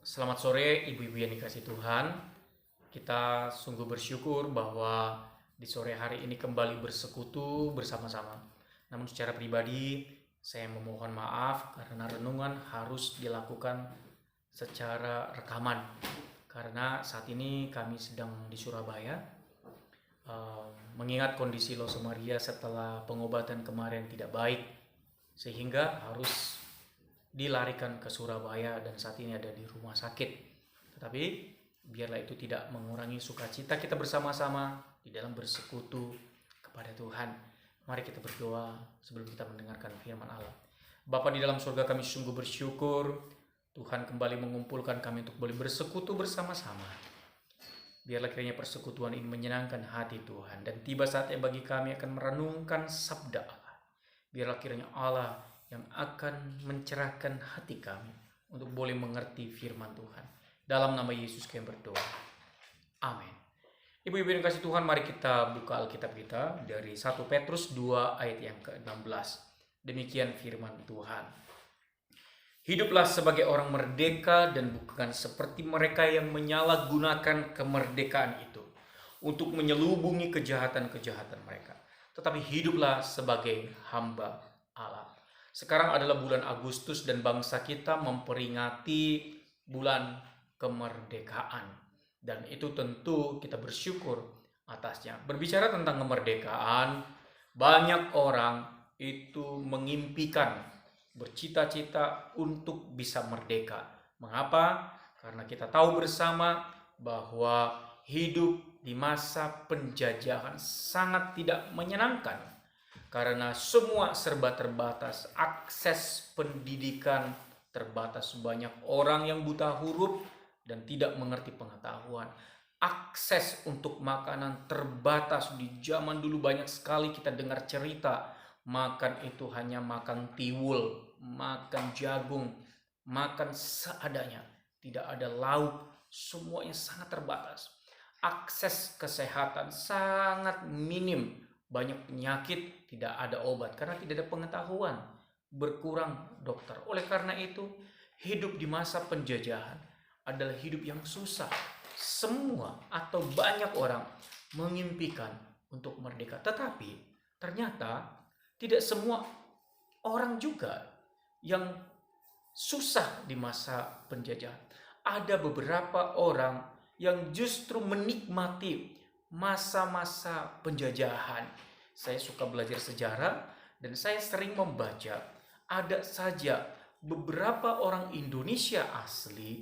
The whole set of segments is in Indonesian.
Selamat sore ibu-ibu yang dikasih Tuhan. Kita sungguh bersyukur bahwa di sore hari ini kembali bersekutu bersama-sama. Namun secara pribadi saya memohon maaf karena renungan harus dilakukan secara rekaman. Karena saat ini kami sedang di Surabaya, eh, mengingat kondisi Loso Maria setelah pengobatan kemarin tidak baik, sehingga harus dilarikan ke Surabaya dan saat ini ada di rumah sakit. Tetapi biarlah itu tidak mengurangi sukacita kita bersama-sama di dalam bersekutu kepada Tuhan. Mari kita berdoa sebelum kita mendengarkan firman Allah. Bapa di dalam surga, kami sungguh bersyukur Tuhan kembali mengumpulkan kami untuk boleh bersekutu bersama-sama. Biarlah kiranya persekutuan ini menyenangkan hati Tuhan, dan tiba saatnya bagi kami akan merenungkan sabda Allah. Biarlah kiranya Allah yang akan mencerahkan hati kami untuk boleh mengerti firman Tuhan. Dalam nama Yesus kami berdoa. Amin. Ibu-ibu yang kasih Tuhan, mari kita buka Alkitab kita dari 1 Petrus 2 ayat yang ke-16. Demikian firman Tuhan. Hiduplah sebagai orang merdeka dan bukan seperti mereka yang menyalahgunakan kemerdekaan itu untuk menyelubungi kejahatan-kejahatan mereka. Tetapi hiduplah sebagai hamba Allah. Sekarang adalah bulan Agustus dan bangsa kita memperingati bulan kemerdekaan. Dan itu tentu kita bersyukur atasnya. Berbicara tentang kemerdekaan, banyak orang itu mengimpikan, bercita-cita untuk bisa merdeka. Mengapa? Karena kita tahu bersama bahwa hidup di masa penjajahan sangat tidak menyenangkan. Karena semua serba terbatas, akses pendidikan terbatas, banyak orang yang buta huruf dan tidak mengerti pengetahuan. Akses untuk makanan terbatas. Di zaman dulu banyak sekali kita dengar cerita makan itu hanya makan tiwul, makan jagung, makan seadanya, tidak ada lauk, semuanya sangat terbatas. Akses kesehatan sangat minim, banyak penyakit tidak ada obat karena tidak ada pengetahuan, berkurang dokter. Oleh karena itu, hidup di masa penjajahan adalah hidup yang susah. Semua atau banyak orang mengimpikan untuk merdeka, tetapi ternyata tidak semua orang juga yang susah di masa penjajahan. Ada beberapa orang yang justru menikmati masa-masa penjajahan. Saya suka belajar sejarah dan saya sering membaca, ada saja beberapa orang Indonesia asli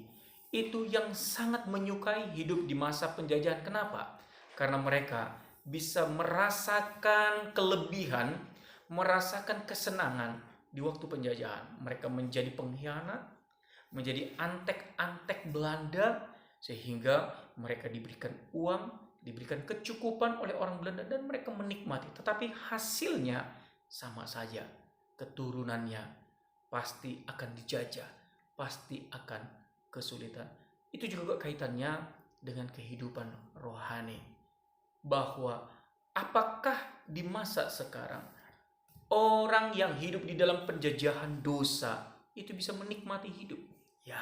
itu yang sangat menyukai hidup di masa penjajahan. Kenapa? Karena mereka bisa merasakan kelebihan, merasakan kesenangan di waktu penjajahan. Mereka menjadi pengkhianat, menjadi antek-antek Belanda, sehingga mereka diberikan uang, diberikan kecukupan oleh orang Belanda dan mereka menikmati. Tetapi hasilnya sama saja. Keturunannya pasti akan dijajah, pasti akan kesulitan. Itu juga kaitannya dengan kehidupan rohani. Bahwa apakah di masa sekarang orang yang hidup di dalam penjajahan dosa itu bisa menikmati hidup? Ya,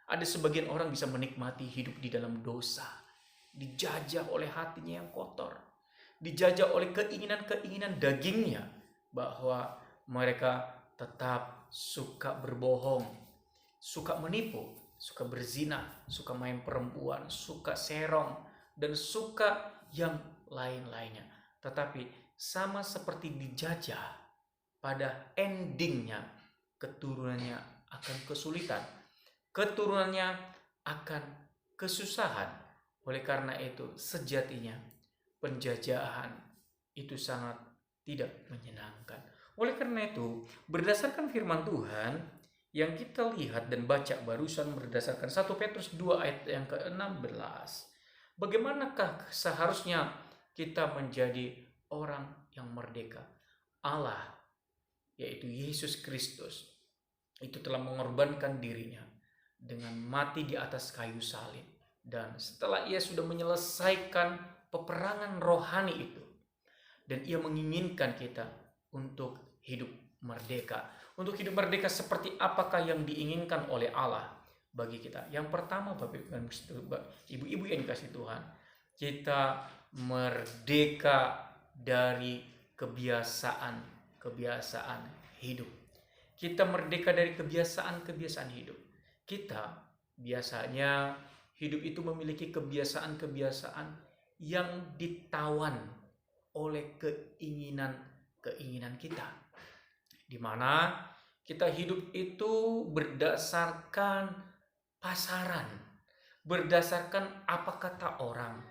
ada sebagian orang bisa menikmati hidup di dalam dosa, dijajah oleh hatinya yang kotor, dijajah oleh keinginan-keinginan dagingnya, bahwa mereka tetap suka berbohong, suka menipu, suka berzina, suka main perempuan, suka serong, dan suka yang lain-lainnya. Tetapi sama seperti dijajah, pada endingnya keturunannya akan kesulitan, keturunannya akan kesusahan. Oleh karena itu sejatinya penjajahan itu sangat tidak menyenangkan. Oleh karena itu, berdasarkan firman Tuhan yang kita lihat dan baca barusan berdasarkan 1 Petrus 2 ayat yang ke-16, bagaimanakah seharusnya kita menjadi orang yang merdeka? Allah, yaitu Yesus Kristus, itu telah mengorbankan dirinya dengan mati di atas kayu salib. Dan setelah ia sudah menyelesaikan peperangan rohani itu, dan ia menginginkan kita untuk hidup merdeka. Untuk hidup merdeka seperti apakah yang diinginkan oleh Allah? bagi kita. Yang pertama, Bapak Ibu yang dikasih Tuhan, kita merdeka dari kebiasaan hidup. Kita merdeka dari kebiasaan hidup. Kita biasanya hidup itu memiliki kebiasaan yang ditawan oleh keinginan kita, di mana kita hidup itu berdasarkan pasaran, berdasarkan apa kata orang,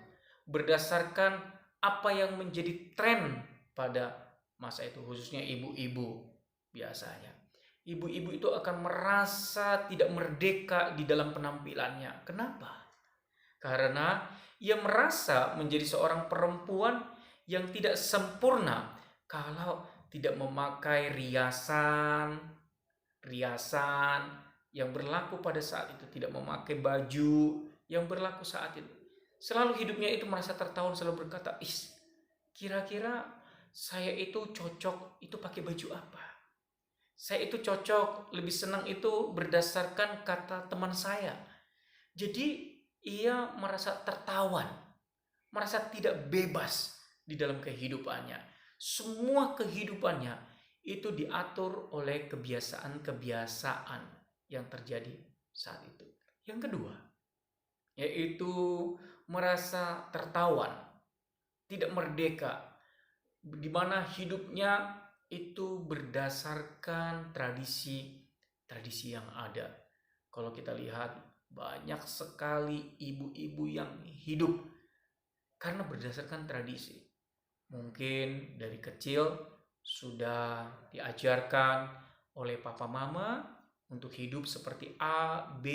berdasarkan apa yang menjadi tren pada masa itu, khususnya ibu-ibu. Biasanya ibu-ibu itu akan merasa tidak merdeka di dalam penampilannya. Kenapa? Karena ia merasa menjadi seorang perempuan yang tidak sempurna kalau tidak memakai riasan yang berlaku pada saat itu, tidak memakai baju yang berlaku saat itu. Selalu hidupnya itu merasa tertawan, selalu berkata, kira-kira saya itu cocok itu pakai baju apa? Saya itu cocok, lebih senang itu berdasarkan kata teman saya. Jadi ia merasa tertawan, merasa tidak bebas di dalam kehidupannya. Semua kehidupannya itu diatur oleh kebiasaan yang terjadi saat itu. Yang kedua, yaitu merasa tertawan, tidak merdeka, di mana hidupnya itu berdasarkan tradisi yang ada. Kalau kita lihat, banyak sekali ibu-ibu yang hidup karena berdasarkan tradisi. Mungkin dari kecil sudah diajarkan oleh papa mama untuk hidup seperti A, B,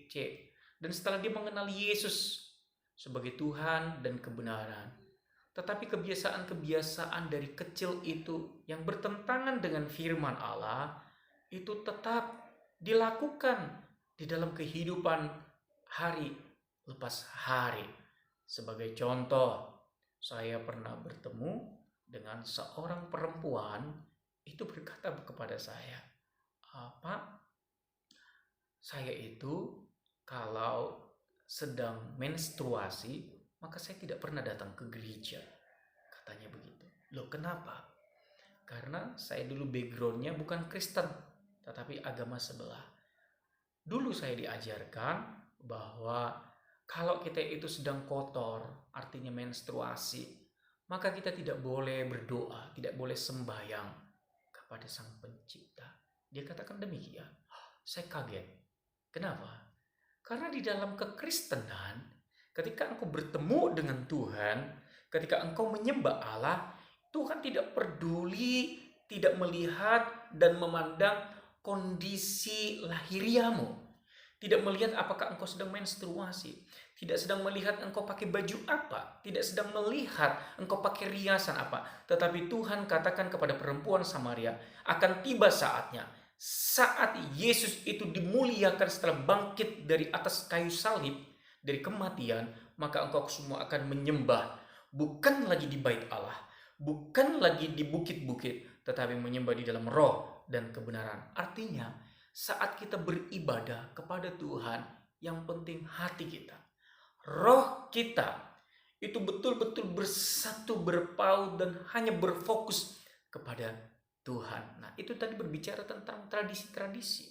C. Dan setelah dia mengenal Yesus sebagai Tuhan dan kebenaran, tetapi kebiasaan-kebiasaan dari kecil itu yang bertentangan dengan firman Allah itu tetap dilakukan di dalam kehidupan hari lepas hari. Sebagai contoh, saya pernah bertemu dengan seorang perempuan itu berkata kepada saya, Pak, saya itu kalau sedang menstruasi, maka saya tidak pernah datang ke gereja. Katanya begitu. Loh, kenapa? Karena saya dulu backgroundnya bukan Kristen, tetapi agama sebelah. Dulu saya diajarkan bahwa kalau kita itu sedang kotor, artinya menstruasi, maka kita tidak boleh berdoa, tidak boleh sembahyang kepada Sang Pencipta. Dia katakan demikian. Saya kaget. Kenapa? Karena di dalam kekristenan, ketika engkau bertemu dengan Tuhan, ketika engkau menyembah Allah, Tuhan tidak peduli, tidak melihat dan memandang kondisi lahiriamu. Tidak melihat apakah engkau sedang menstruasi. Tidak sedang melihat engkau pakai baju apa. Tidak sedang melihat engkau pakai riasan apa. Tetapi Tuhan katakan kepada perempuan Samaria, akan tiba saatnya. Saat Yesus itu dimuliakan setelah bangkit dari atas kayu salib, dari kematian, maka engkau semua akan menyembah. Bukan lagi di bait Allah. Bukan lagi di bukit-bukit. Tetapi menyembah di dalam roh dan kebenaran. Artinya, saat kita beribadah kepada Tuhan, yang penting hati kita, roh kita itu betul-betul bersatu, berpaut dan hanya berfokus kepada Tuhan. Nah, itu tadi berbicara tentang tradisi-tradisi.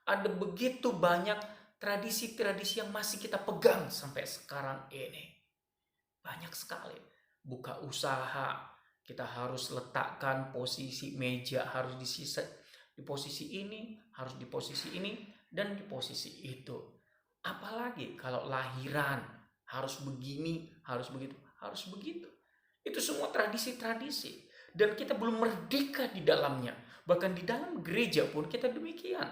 Ada begitu banyak tradisi-tradisi yang masih kita pegang sampai sekarang ini. Banyak sekali. Buka usaha, kita harus letakkan posisi meja, harus di posisi ini, harus di posisi ini, dan di posisi itu. Apalagi kalau lahiran, harus begini, harus begitu, harus begitu. Itu semua tradisi-tradisi. Dan kita belum merdeka di dalamnya. Bahkan di dalam gereja pun kita demikian.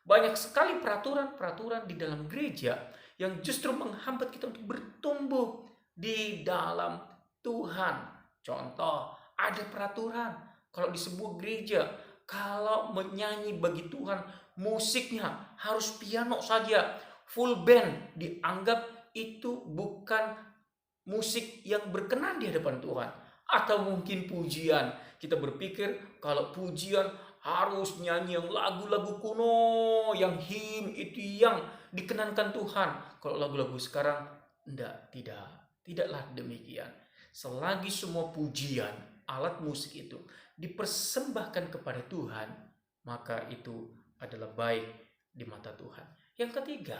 Banyak sekali peraturan-peraturan di dalam gereja yang justru menghambat kita untuk bertumbuh di dalam Tuhan. Contoh, ada peraturan kalau di sebuah gereja, kalau menyanyi bagi Tuhan, musiknya harus piano saja, full band, dianggap itu bukan musik yang berkenan di hadapan Tuhan. Atau mungkin pujian, kita berpikir kalau pujian harus nyanyi yang lagu-lagu kuno, yang him itu yang dikenankan Tuhan. Kalau lagu-lagu sekarang tidaklah demikian. Selagi semua pujian, alat musik itu dipersembahkan kepada Tuhan, maka itu adalah baik di mata Tuhan. Yang ketiga,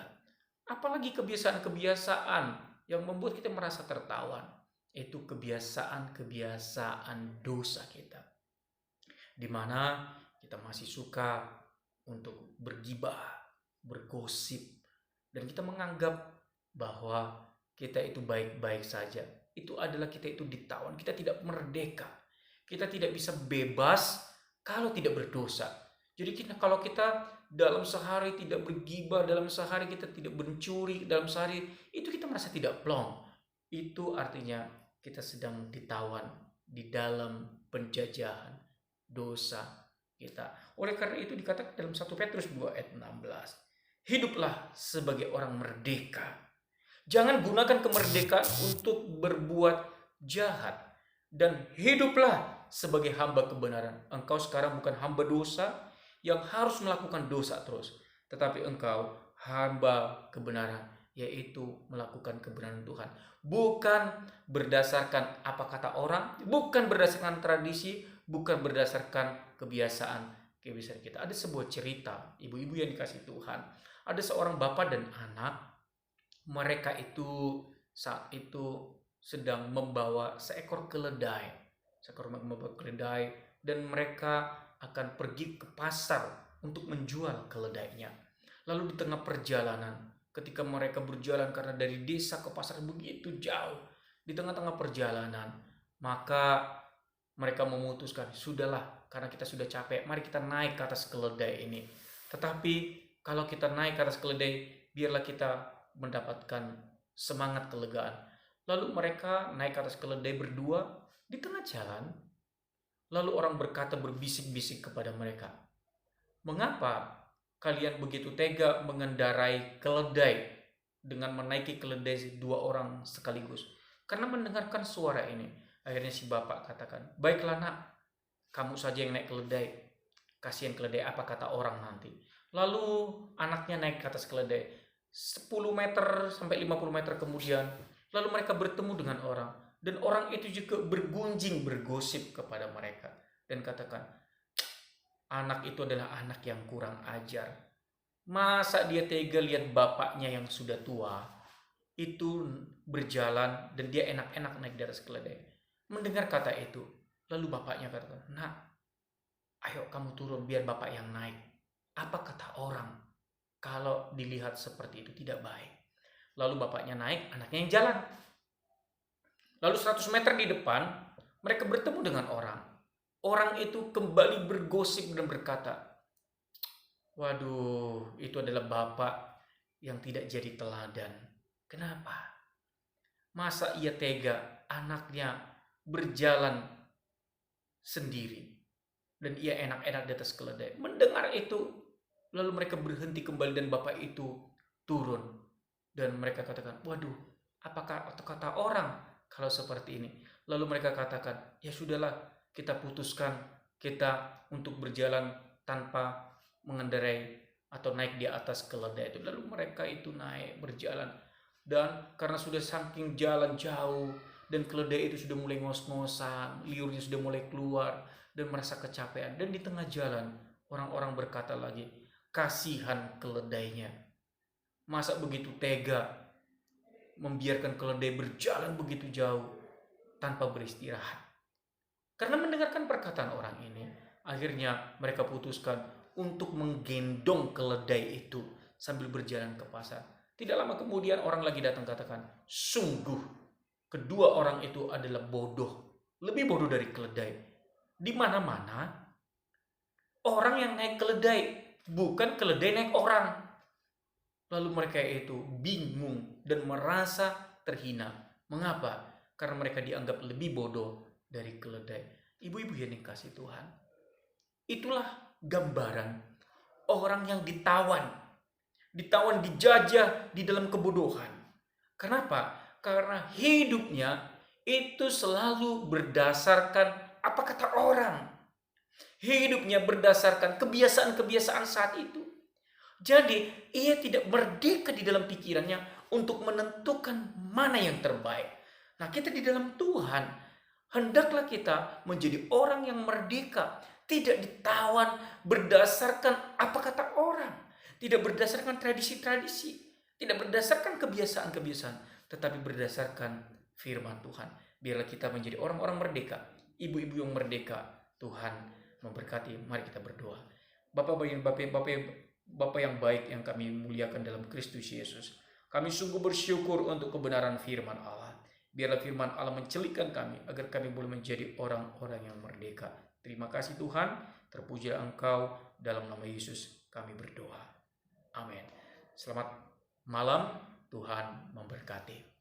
apalagi kebiasaan-kebiasaan yang membuat kita merasa tertawan, itu kebiasaan-kebiasaan dosa kita, di mana kita masih suka untuk bergibah, bergosip, dan kita menganggap bahwa kita itu baik-baik saja. Itu adalah kita itu ditawan, kita tidak merdeka. Kita tidak bisa bebas kalau tidak berdosa. Jadi kalau kita dalam sehari tidak bergibah, dalam sehari kita tidak mencuri, dalam sehari itu kita merasa tidak plong. Itu artinya kita sedang ditawan di dalam penjajahan dosa kita. Oleh karena itu dikatakan dalam 1 Petrus 2 ayat 16, hiduplah sebagai orang merdeka. Jangan gunakan kemerdekaan untuk berbuat jahat, dan hiduplah sebagai hamba kebenaran. Engkau sekarang bukan hamba dosa yang harus melakukan dosa terus, tetapi engkau hamba kebenaran, yaitu melakukan kebenaran Tuhan. Bukan berdasarkan apa kata orang, bukan berdasarkan tradisi, bukan berdasarkan kebiasaan kita. Ada sebuah cerita, ibu-ibu yang dikasih Tuhan. Ada seorang bapak dan anak. Mereka itu saat itu sedang membawa seekor keledai. Dan mereka akan pergi ke pasar untuk menjual keledainya. Lalu di tengah perjalanan, ketika mereka berjalan karena dari desa ke pasar begitu jauh, di tengah-tengah perjalanan, maka mereka memutuskan, sudahlah, karena kita sudah capek, mari kita naik ke atas keledai ini. Tetapi kalau kita naik ke atas keledai, biarlah kita mendapatkan semangat kelegaan. Lalu mereka naik ke atas keledai berdua di tengah jalan. Lalu orang berkata, berbisik-bisik kepada mereka, mengapa kalian begitu tega mengendarai keledai dengan menaiki keledai 2 orang sekaligus? Karena mendengarkan suara ini, akhirnya si bapak katakan, baiklah nak, kamu saja yang naik keledai. Kasihan keledai, apa kata orang nanti. Lalu anaknya naik ke atas keledai. 10 meter sampai 50 meter kemudian, lalu mereka bertemu dengan orang. Dan orang itu juga bergunjing, bergosip kepada mereka. Dan katakan, anak itu adalah anak yang kurang ajar. Masa dia tega lihat bapaknya yang sudah tua itu berjalan dan dia enak-enak naik di atas keledai. Mendengar kata itu, lalu bapaknya katakan, nak, ayo kamu turun biar bapak yang naik. Apa kata orang? Kalau dilihat seperti itu tidak baik. Lalu bapaknya naik, anaknya yang jalan. Lalu 100 meter di depan, mereka bertemu dengan orang. Orang itu kembali bergosip dan berkata, waduh, itu adalah bapak yang tidak jadi teladan. Kenapa? Masa ia tega anaknya berjalan sendiri dan ia enak-enak di atas keledai. Mendengar itu, lalu mereka berhenti kembali dan bapak itu turun. Dan mereka katakan, waduh, apakah kata orang kalau seperti ini? Lalu mereka katakan, ya sudahlah, kita putuskan kita untuk berjalan tanpa mengendarai atau naik di atas keledai itu. Lalu mereka itu naik berjalan. Dan karena sudah saking jalan jauh dan keledai itu sudah mulai ngos-ngosan, liurnya sudah mulai keluar dan merasa kecapean. Dan di tengah jalan orang-orang berkata lagi, kasihan keledainya. Masa begitu tega membiarkan keledai berjalan begitu jauh tanpa beristirahat. Karena mendengarkan perkataan orang ini, akhirnya mereka putuskan untuk menggendong keledai itu sambil berjalan ke pasar. Tidak lama kemudian orang lagi datang katakan, sungguh kedua orang itu adalah bodoh, lebih bodoh dari keledai. Di mana-mana orang yang naik keledai, bukan keledai naik orang. Lalu mereka itu bingung dan merasa terhina. Mengapa? Karena mereka dianggap lebih bodoh dari keledai. Ibu-ibu yang dikasih Tuhan, itulah gambaran orang yang ditawan, dijajah di dalam kebodohan. Kenapa? Karena hidupnya itu selalu berdasarkan apa kata orang. Hidupnya berdasarkan kebiasaan-kebiasaan saat itu. Jadi ia tidak merdeka di dalam pikirannya untuk menentukan mana yang terbaik. Nah, kita di dalam Tuhan, hendaklah kita menjadi orang yang merdeka, tidak ditawan berdasarkan apa kata orang, tidak berdasarkan tradisi-tradisi, tidak berdasarkan kebiasaan-kebiasaan, tetapi berdasarkan firman Tuhan. Biarlah kita menjadi orang-orang merdeka, ibu-ibu yang merdeka. Tuhan memberkati. Mari kita berdoa. Bapak yang baik yang kami muliakan dalam Kristus Yesus, kami sungguh bersyukur untuk kebenaran firman Allah. Biarlah firman Allah mencelikkan kami agar kami boleh menjadi orang-orang yang merdeka. Terima kasih Tuhan, terpujilah Engkau, dalam nama Yesus kami berdoa. Amin. Selamat malam, Tuhan memberkati.